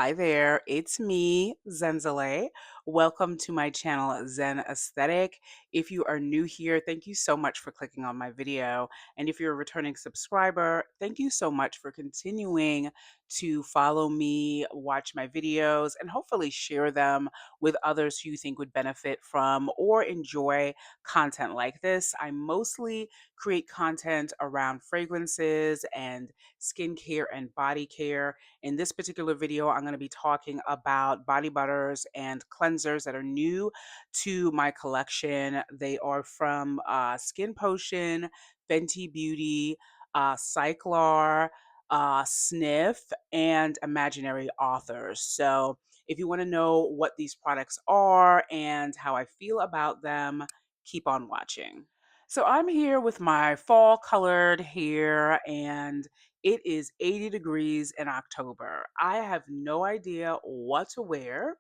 Hi there, it's me, Zenzale. Welcome to my channel, Zen Aesthetic. If you are new here, thank you so much for clicking on my video. And if you're a returning subscriber, thank you so much for continuing to follow me, watch my videos, and hopefully share them with others who you think would benefit from or enjoy content like this. I mostly create content around fragrances and skincare and body care. In this particular video, I'm going to be talking about body butters and cleansers that are new to my collection. They are from Skinpotion, Fenty Beauty, Cyklar, Snif, and Imaginary Authors. So, if you want to know what these products are and how I feel about them, keep on watching. So, I'm here with my fall colored hair, and it is 80 degrees in October. I have no idea what to wear.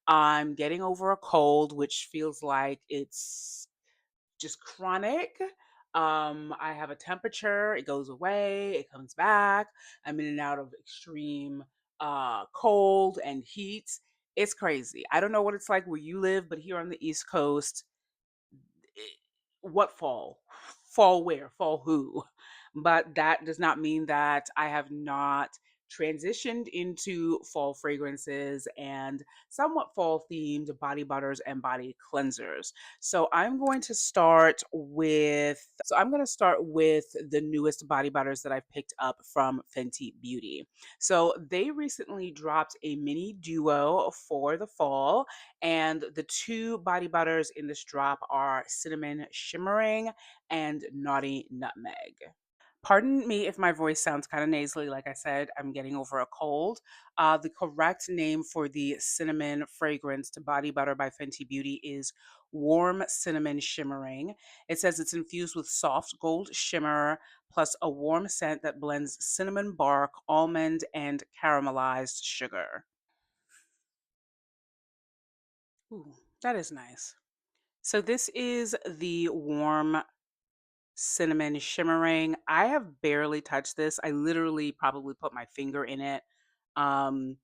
I'm getting over a cold, which feels like it's just chronic. I have a temperature, it goes away, it comes back. I'm in and out of extreme cold and heat. It's crazy. I don't know what it's like where you live, but here on the East Coast, it- what fall? Fall where? Fall who? But that does not mean that I have not transitioned into fall fragrances and somewhat fall themed body butters and body cleansers. So I'm going to start with the newest body butters that I've picked up from Fenty Beauty. So they recently dropped a mini duo for the fall, and the two body butters in this drop are Cinnamon Shimmering and Naughty Nutmeg. Pardon me if my voice sounds kind of nasally. Like I said, I'm getting over a cold. The correct name for the cinnamon fragrance to body butter by Fenty Beauty is Warm Cinnamon Shimmering. It says it's infused with soft gold shimmer plus a warm scent that blends cinnamon bark, almond, and caramelized sugar. Ooh, that is nice. So this is the warm cinnamon shimmering. I have barely touched this. I literally probably put my finger in it. Um,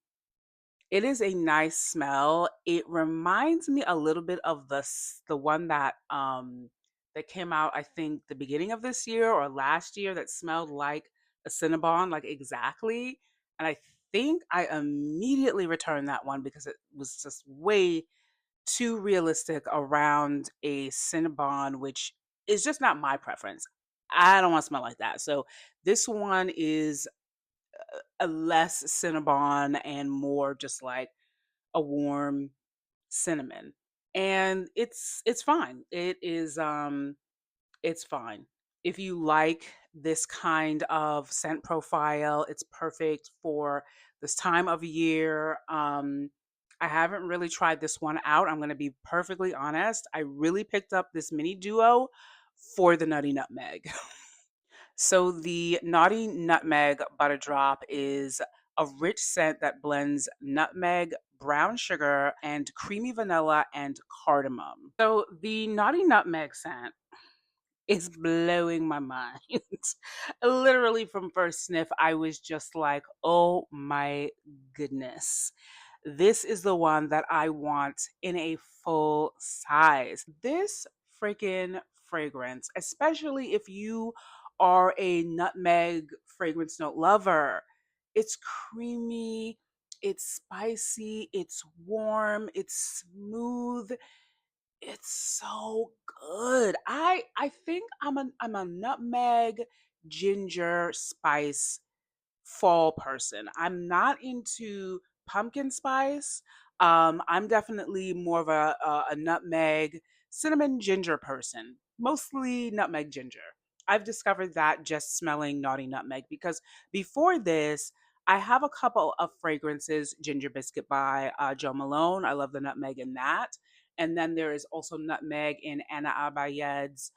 it is a nice smell. It reminds me a little bit of the one that came out, I think, the beginning of this year or last year, that smelled like a Cinnabon, like exactly. And I think I immediately returned that one because it was just way too realistic around a Cinnabon, which is just not my preference. I don't want to smell like that. So this one is a less Cinnabon and more just like a warm cinnamon. And it's fine. It's fine. If you like this kind of scent profile, it's perfect for this time of year. I haven't really tried this one out. I'm going to be perfectly honest. I really picked up this mini duo for the Nutty Nutmeg. So the Naughty Nutmeg Butter Drop is a rich scent that blends nutmeg, brown sugar, and creamy vanilla and cardamom. So the Naughty Nutmeg scent is blowing my mind. Literally from first sniff, I was just like, oh my goodness. This is the one that I want in a full size. This freaking fragrance, especially if you are a nutmeg fragrance note lover, it's creamy, it's spicy, it's warm, it's smooth, it's so good. I think I'm a nutmeg, ginger, spice fall person. I'm not into pumpkin spice. I'm definitely more of a nutmeg, cinnamon, ginger person. Mostly nutmeg, ginger. I've discovered that just smelling Naughty Nutmeg because before this, I have a couple of fragrances. Ginger Biscuit by Joe Malone. I love the nutmeg in that. And then there is also nutmeg in Anna Abayed's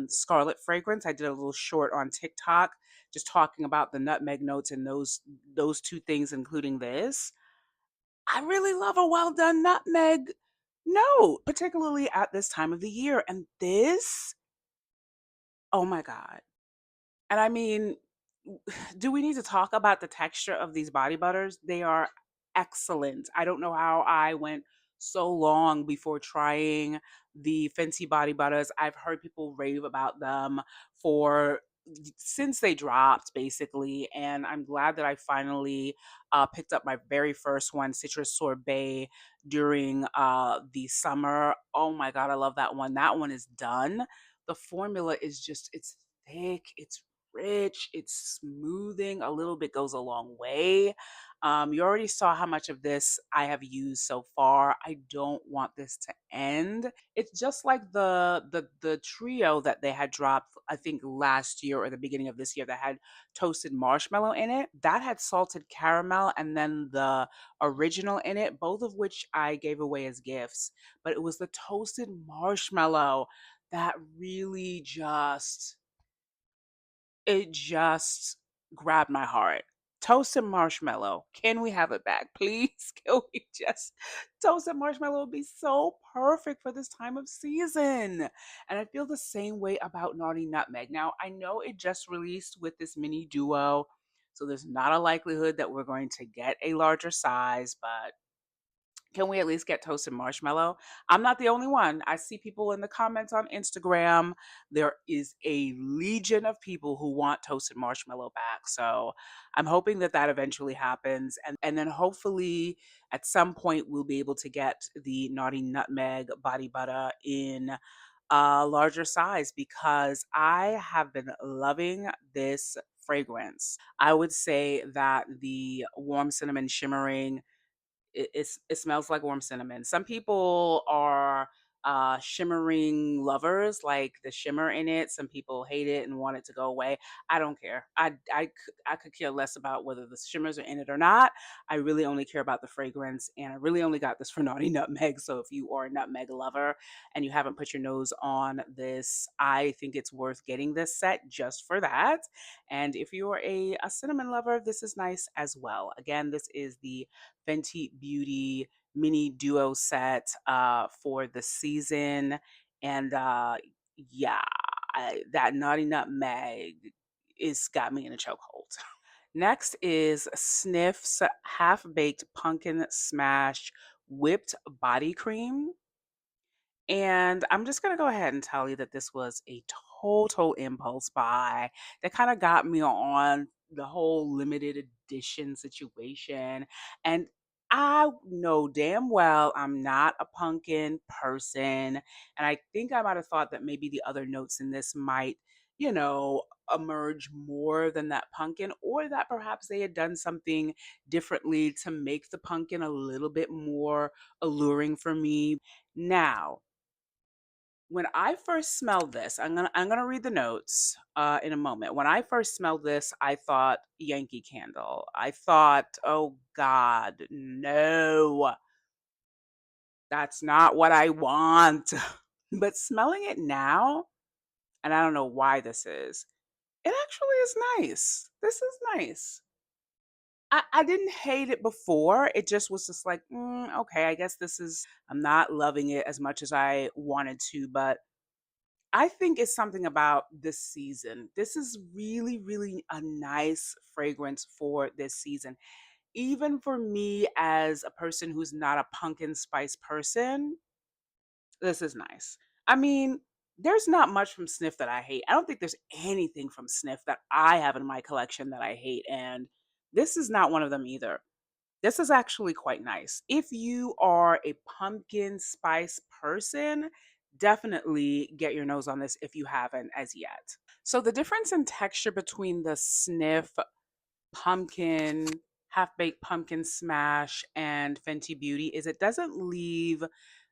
Scarlet fragrance. I did a little short on TikTok just talking about the nutmeg notes and those two things, including this. I really love a well done nutmeg note, particularly at this time of the year. And this, oh my God. And I mean, do we need to talk about the texture of these body butters? They are excellent. I don't know how I went so long before trying the Fenty body butters. I've heard people rave about them for since they dropped basically, and I'm glad that I finally picked up my very first one, Citrus Sorbet, during the summer. Oh my god, I love that one. That one is done. The formula is just, it's thick, it's rich, it's smoothing. A little bit goes a long way. You already saw how much of this I have used so far. I don't want this to end. It's just like the trio that they had dropped, I think last year or the beginning of this year, that had toasted marshmallow in it. That had salted caramel and then the original in it, both of which I gave away as gifts. But it was the toasted marshmallow that really just, it just grabbed my heart. Toasted marshmallow. Can we have it back, please? Can we just, toasted marshmallow would be so perfect for this time of season. And I feel the same way about Naughty Nutmeg. Now, I know it just released with this mini duo, so there's not a likelihood that we're going to get a larger size, but can we at least get toasted marshmallow? I'm not the only one. I see people in the comments on Instagram. There is a legion of people who want toasted marshmallow back. So I'm hoping that that eventually happens. And then hopefully at some point we'll be able to get the Naughty Nutmeg Body Butter in a larger size because I have been loving this fragrance. I would say that the warm cinnamon shimmering, it smells like warm cinnamon. Some people are shimmering lovers, like the shimmer in it. Some people hate it and want it to go away. I don't care. I could care less about whether the shimmers are in it or not. I really only care about the fragrance, and I really only got this for Naughty Nutmeg. So if you are a nutmeg lover and you haven't put your nose on this, I think it's worth getting this set just for that. And if you are a cinnamon lover, this is nice as well. Again, this is the Fenty Beauty mini duo set for the season. And yeah, that Naughty Nutmeg is got me in a chokehold. Next is Snif's Half Baked Pumpkin Smash Whipped Body Cream. And I'm just gonna go ahead and tell you that this was a total impulse buy that kind of got me on the whole limited edition situation. And I know damn well I'm not a pumpkin person. And I think I might have thought that maybe the other notes in this might, you know, emerge more than that pumpkin, or that perhaps they had done something differently to make the pumpkin a little bit more alluring for me. Now, when I first smelled this, I'm gonna read the notes in a moment. When I first smelled this, I thought Yankee Candle. I thought, oh God, no, that's not what I want. But smelling it now, and I don't know why this is, it actually is nice. This is nice. I didn't hate it before. It just was just like, okay, I guess this is, I'm not loving it as much as I wanted to, but I think it's something about this season. This is really, really a nice fragrance for this season. Even for me as a person who's not a pumpkin spice person, this is nice. I mean, there's not much from Snif that I hate. I don't think there's anything from Snif that I have in my collection that I hate. And this is not one of them either. This is actually quite nice. If you are a pumpkin spice person, definitely get your nose on this if you haven't as yet. So the difference in texture between the Snif pumpkin, half baked pumpkin smash and Fenty Beauty is it doesn't leave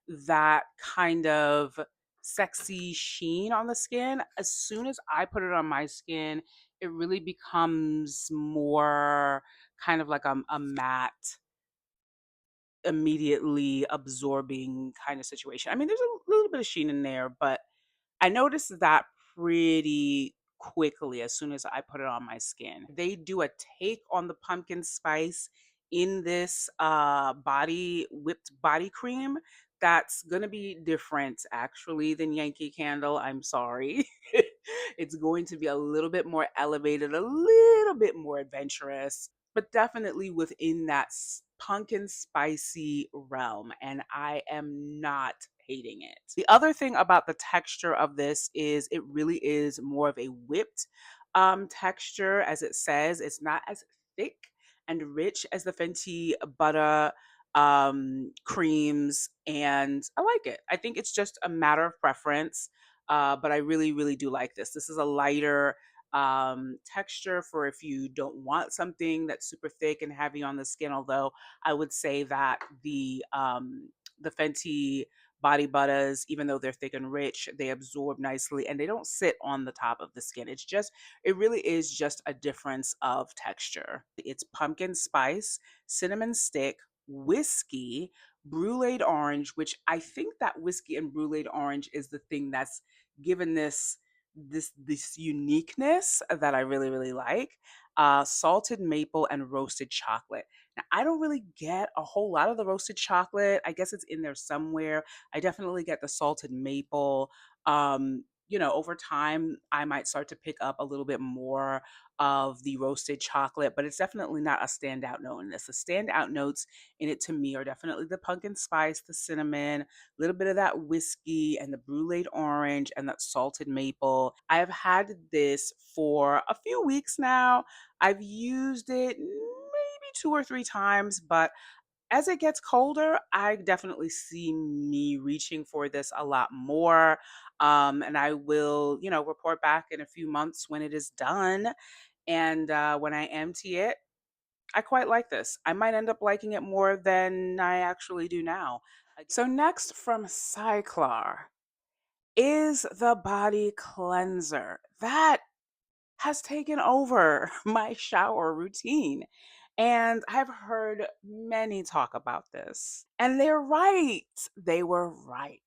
that kind of sexy sheen on the skin. As soon as I put it on my skin, it really becomes more kind of like a matte, immediately absorbing kind of situation. I mean, there's a little bit of sheen in there, but I noticed that pretty quickly as soon as I put it on my skin. They do a take on the pumpkin spice in this body whipped body cream that's going to be different actually than Yankee Candle. I'm sorry. It's going to be a little bit more elevated, a little bit more adventurous, but definitely within that pumpkin spicy realm, and I am not hating it. The other thing about the texture of this is it really is more of a whipped texture, as it says. It's not as thick and rich as the Fenty Butta creams, and I like it. I think it's just a matter of preference, but I really, really do like this. This is a lighter texture for if you don't want something that's super thick and heavy on the skin. Although I would say that the Fenty body butters, even though they're thick and rich, they absorb nicely and they don't sit on the top of the skin. It really is just a difference of texture. It's pumpkin spice, cinnamon stick, whiskey, bruleed orange, which I think that whiskey and bruleed orange is the thing that's given this uniqueness that I really, really like. Salted maple and roasted chocolate. Now, I don't really get a whole lot of the roasted chocolate. I guess it's in there somewhere. I definitely get the salted maple. Over time, I might start to pick up a little bit more of the roasted chocolate, but it's definitely not a standout note in this. The standout notes in it to me are definitely the pumpkin spice, the cinnamon, a little bit of that whiskey, and the bruleed orange, and that salted maple. I've had this for a few weeks now. I've used it maybe 2 or 3 times, but as it gets colder, I definitely see me reaching for this a lot more. And I will, report back in a few months when it is done. And when I empty it, I quite like this. I might end up liking it more than I actually do now. So, next from Cyklar is the body cleanser. That has taken over my shower routine. And I've heard many talk about this. And they're right. They were right.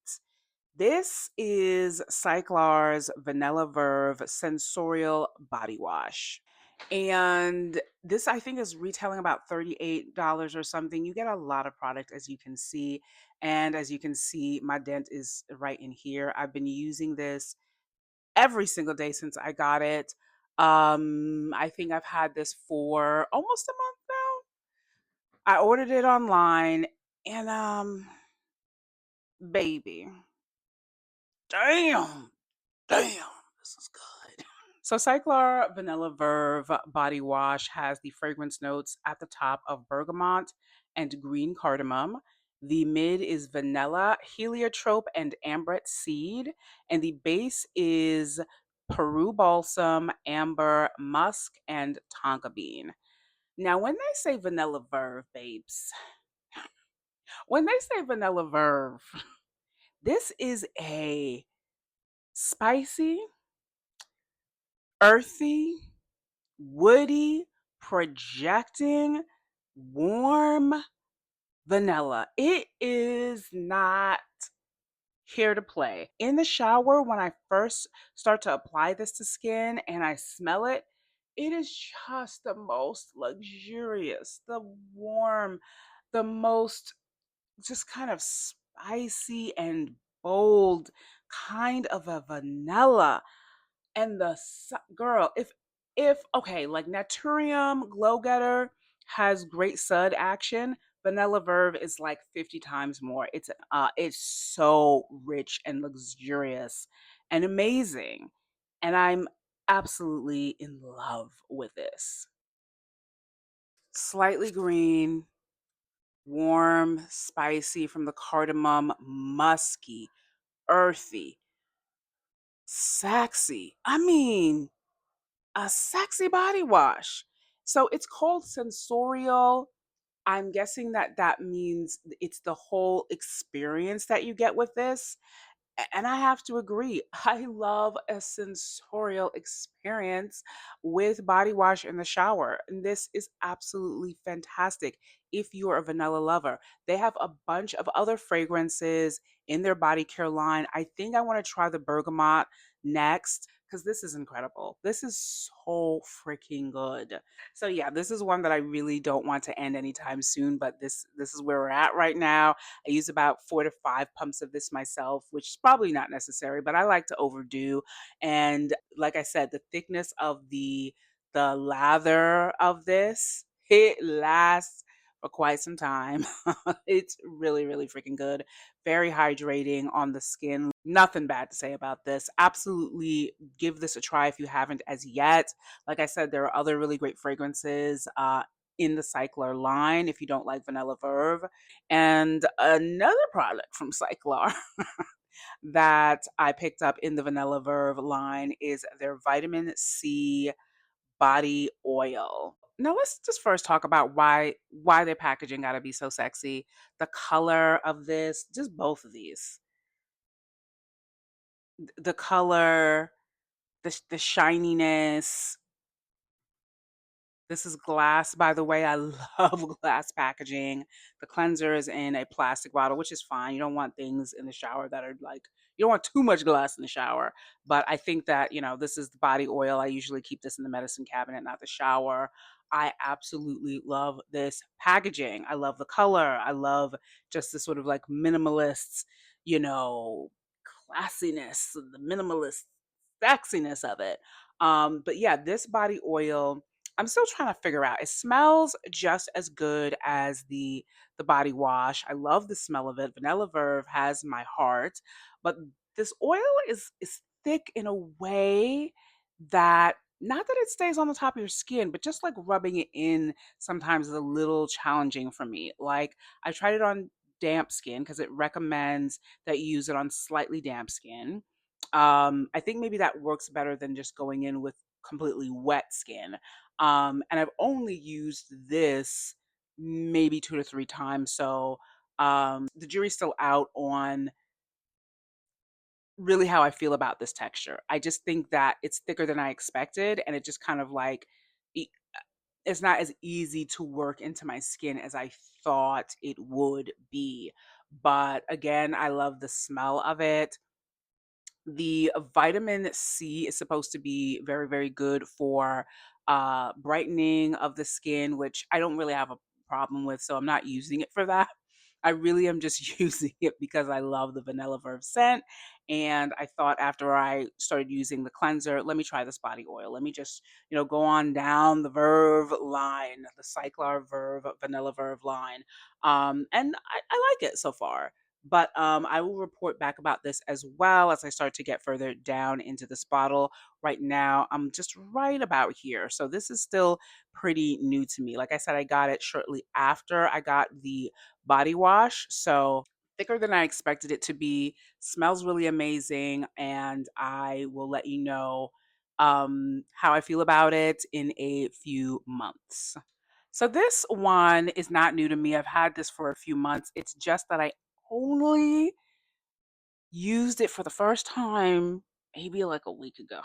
This is Cyclar's Vanilla Verve Sensorial Body Wash. And this, I think, is retailing about $38 or something. You get a lot of product, as you can see. And as you can see, my dent is right in here. I've been using this every single day since I got it. I think I've had this for almost a month now. I ordered it online and baby. Damn. Damn. This is good. So Cyclar Vanilla Verve body wash has the fragrance notes at the top of bergamot and green cardamom. The mid is vanilla, heliotrope, and ambret seed. And the base is Peru balsam, amber, musk, and tonka bean. Now, when they say vanilla verve, babes, when they say vanilla verve, this is a spicy, earthy, woody, projecting, warm vanilla. It is not here to play. In the shower, when I first start to apply this to skin and I smell it, it is just the most luxurious, the warm, the most just kind of spicy and bold kind of a vanilla. And girl, if okay, like Naturium Glow Getter has great sud action, Vanilla Verve is like 50 times more. It's so rich and luxurious and amazing. And I'm absolutely in love with this. Slightly green, warm, spicy from the cardamom, musky, earthy, sexy. I mean, a sexy body wash. So it's called Sensorial. I'm guessing that that means it's the whole experience that you get with this. And I have to agree. I love a sensorial experience with body wash in the shower. And this is absolutely fantastic if you're a vanilla lover. They have a bunch of other fragrances in their body care line. I think I want to try the bergamot next because this is incredible. This is so freaking good. So yeah, this is one that I really don't want to end anytime soon, but this is where we're at right now. I use about 4 to 5 pumps of this myself, which is probably not necessary, but I like to overdo. And like I said, the thickness of the lather of this, it lasts for quite some time. It's really, really freaking good. Very hydrating on the skin. Nothing bad to say about this. Absolutely give this a try if you haven't as yet. Like I said, there are other really great fragrances in the Cyklar line if you don't like Vanilla Verve. And another product from Cyklar that I picked up in the Vanilla Verve line is their vitamin C body oil. Now let's just first talk about why their packaging got to be so sexy. The color of this, just both of these. The color, the shininess. This is glass, by the way. I love glass packaging. The cleanser is in a plastic bottle, which is fine. You don't want things in the shower that are like, you don't want too much glass in the shower. But I think that, this is the body oil. I usually keep this in the medicine cabinet, not the shower. I absolutely love this packaging. I love the color. I love just the sort of like minimalist, you know, classiness, the minimalist sexiness of it. But yeah, this body oil I'm still trying to figure out. It smells just as good as the body wash. I love the smell of it. Vanilla Verve has my heart, but this oil is thick in a way that not that it stays on the top of your skin, but just like rubbing it in sometimes is a little challenging for me. Like I tried it on damp skin because it recommends that you use it on slightly damp skin. I think maybe that works better than just going in with completely wet skin. And I've only used this maybe 2 to 3 times, so, the jury's still out on really how I feel about this texture. I just think that it's thicker than I expected, and it just kind of like e it's not as easy to work into my skin as I thought it would be. But again, I love the smell of it. The vitamin C is supposed to be very, very good for brightening of the skin, which I don't really have a problem with, so I'm not using it for that. I really am just using it because I love the Vanilla Verve scent. And I thought after I started using the cleanser, let me try this body oil. Let me just, go on down the Verve line, the Cyclar Verve, Vanilla Verve line. And I like it so far. But I will report back about this as well as I start to get further down into this bottle. Right now, I'm just right about here. So this is still pretty new to me. Like I said, I got it shortly after I got the body wash. So thicker than I expected it to be. Smells really amazing. And I will let you know how I feel about it in a few months. So this one is not new to me. I've had this for a few months. It's just that I only used it for the first time maybe like a week ago.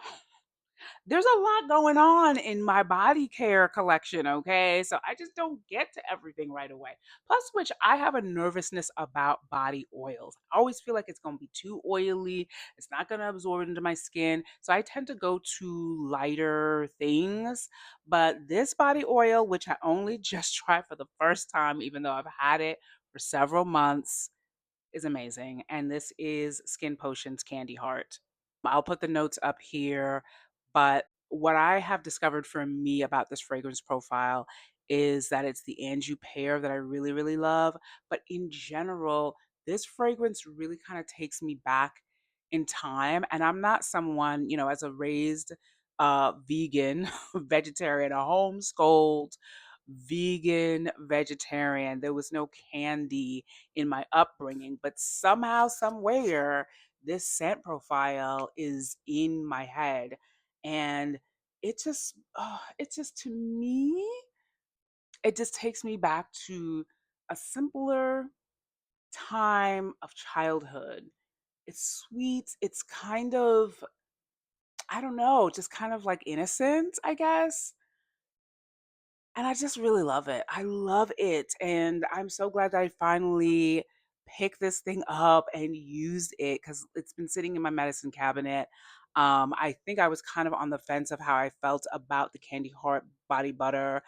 There's a lot going on in my body care collection, okay? So I just don't get to everything right away. Plus, which I have a nervousness about body oils. I always feel like it's going to be too oily. It's not going to absorb into my skin. So I tend to go to lighter things. But this body oil, which I only just tried for the first time, even though I've had it for several months, is amazing. And this is Skinpotion's Candyheart. I'll put the notes up here. But what I have discovered for me about this fragrance profile is that it's the Anjou pear that I really, really love. But in general, this fragrance really kind of takes me back in time. And I'm not someone, as a raised vegan, vegetarian, a homeschooled vegan vegetarian. There was no candy in my upbringing, but somehow, somewhere, this scent profile is in my head. And it just to me, it just takes me back to a simpler time of childhood. It's sweet. It's kind of, I don't know, just kind of like innocent, I guess. And I just really love it. I love it. And I'm so glad that I finally picked this thing up and used it because it's been sitting in my medicine cabinet. I think I was kind of on the fence of how I felt about the Candy Heart body butter,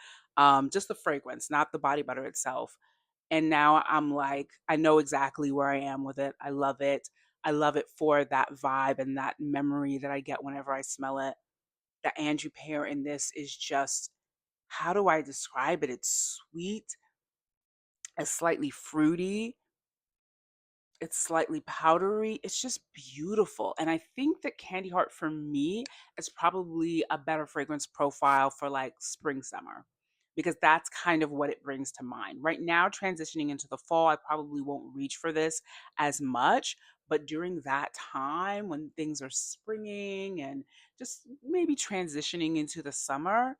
just the fragrance, not the body butter itself. And now I'm like, I know exactly where I am with it. I love it. I love it for that vibe and that memory that I get whenever I smell it. The Anjou pear in this is just, how do I describe it? It's sweet. It's slightly fruity, it's slightly powdery. It's just beautiful. And I think that Candy Heart for me is probably a better fragrance profile for like spring, summer, because that's kind of what it brings to mind. Right now, transitioning into the fall, I probably won't reach for this as much. But during that time when things are springing and just maybe transitioning into the summer,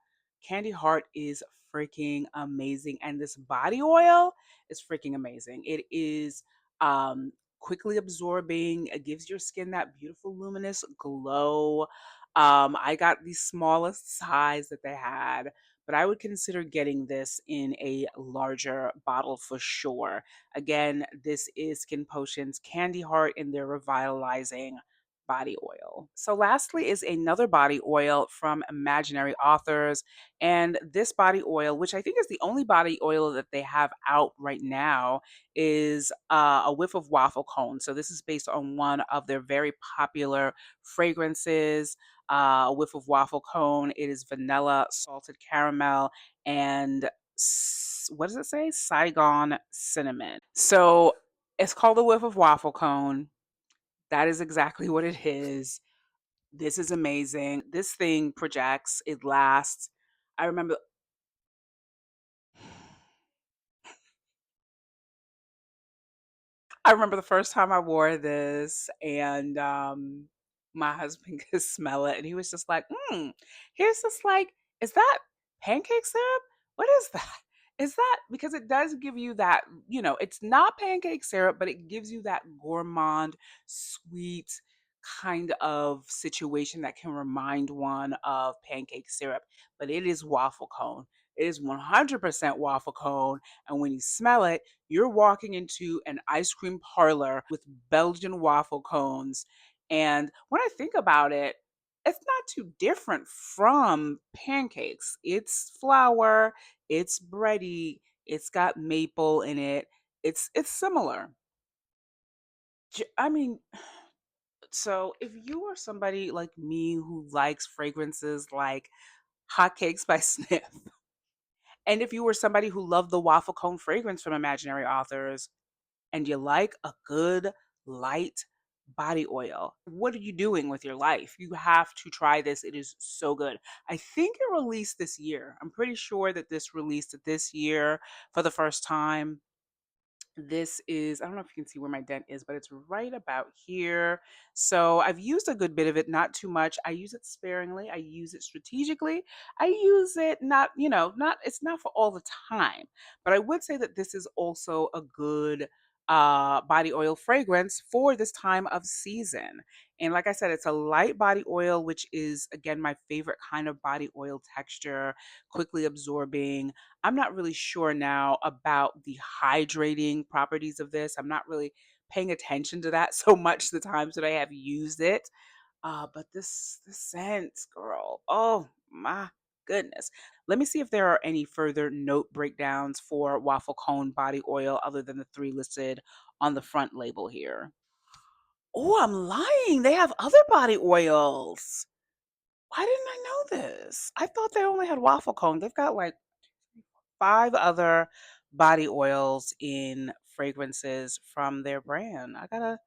Candy Heart is freaking amazing. And this body oil is freaking amazing. It is um quickly absorbing. It gives your skin that beautiful luminous glow. I got the smallest size that they had, but I would consider getting this in a larger bottle for sure. Again, this is Skin Potion's Candy Heart in their Revitalizing body oil. So lastly is another body oil from Imaginary Authors, and this body oil, which I think is the only body oil that they have out right now, is a whiff of waffle cone. So this is based on one of their very popular fragrances, a whiff of waffle cone. It is vanilla, salted caramel, and what does it say? Saigon cinnamon. So it's called a whiff of waffle cone. That is exactly what it is. This is amazing. This thing projects, it lasts. I remember I remember the first time I wore this, and my husband could smell it, and he was just like, here's this like, is that pancake syrup? What is that? Is that because it does give you that, it's not pancake syrup, but it gives you that gourmand, sweet kind of situation that can remind one of pancake syrup, but it is waffle cone. It is 100% waffle cone. And when you smell it, you're walking into an ice cream parlor with Belgian waffle cones. And when I think about it, it's not too different from pancakes. It's flour, it's bready, it's got maple in it. It's similar. I mean, so if you are somebody like me who likes fragrances like Hotcakes by Snif, and if you were somebody who loved the waffle cone fragrance from Imaginary Authors, and you like a good light body oil, what are you doing with your life? You have to try this. It is so good. I think it released this year. I'm pretty sure that this released this year for the first time. This is, I don't know if you can see where my dent is, but it's right about here. So I've used a good bit of it, not too much. I use it sparingly. I use it strategically. I use it not, not, it's not for all the time, but I would say that this is also a good body oil fragrance for this time of season. And like I said, it's a light body oil, which is again my favorite kind of body oil texture, quickly absorbing. I'm not really sure now about the hydrating properties of this. I'm not really paying attention to that so much the times that I have used it. But this scent, girl, oh my goodness. Let me see if there are any further note breakdowns for waffle cone body oil other than the three listed on the front label here. Oh, I'm lying. They have other body oils. Why didn't I know this? I thought they only had waffle cone. They've got like 5 other body oils in fragrances from their brand. Do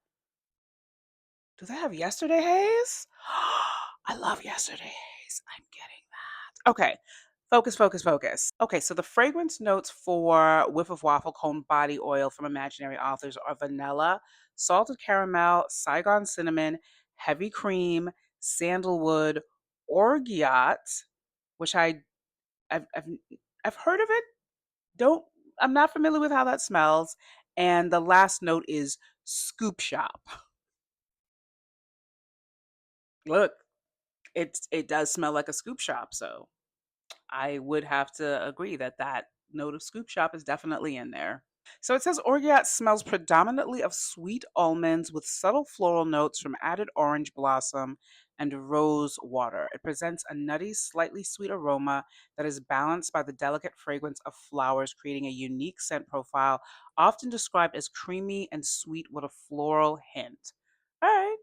they have Yesterday Haze? I love Yesterday Haze. I'm getting that. Okay. Focus, focus, focus. Okay, so the fragrance notes for Whiff of Waffle Cone Body Oil from Imaginary Authors are vanilla, salted caramel, Saigon cinnamon, heavy cream, sandalwood, orgeat, which I've I've heard of it, don't I'm not familiar with how that smells. And the last note is scoop shop. Look, it does smell like a scoop shop, so I would have to agree that that note of scoop shop is definitely in there. So it says Orgeat smells predominantly of sweet almonds with subtle floral notes from added orange blossom and rose water. It presents a nutty, slightly sweet aroma that is balanced by the delicate fragrance of flowers, creating a unique scent profile, often described as creamy and sweet with a floral hint. All right.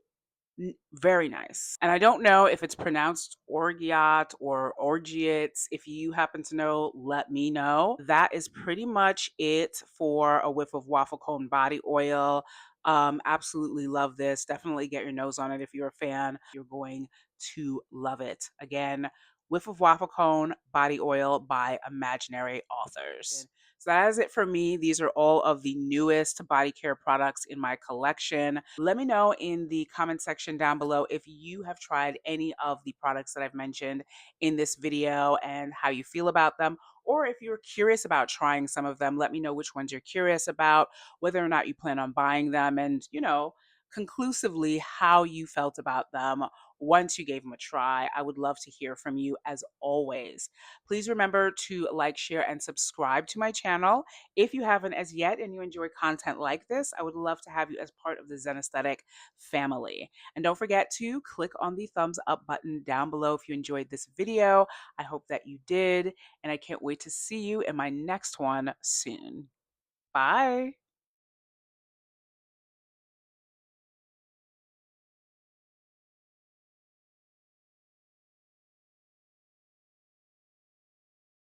Very nice. And I don't know if it's pronounced Orgeat or Orgeats. If you happen to know, let me know. That is pretty much it for a whiff of waffle cone body oil. Absolutely love this. Definitely get your nose on it if you're a fan. You're going to love it. Again, whiff of waffle cone body oil by Imaginary Authors. So that is it for me. These are all of the newest body care products in my collection. Let me know in the comment section down below if you have tried any of the products that I've mentioned in this video and how you feel about them. Or if you're curious about trying some of them, let me know which ones you're curious about, whether or not you plan on buying them, and, conclusively how you felt about them once you gave them a try. I would love to hear from you as always. Please remember to like, share, and subscribe to my channel if you haven't as yet and you enjoy content like this. I would love to have you as part of the Zen Aesthetic family. And don't forget to click on the thumbs up button down below if you enjoyed this video. I hope that you did, and I can't wait to see you in my next one soon. Bye.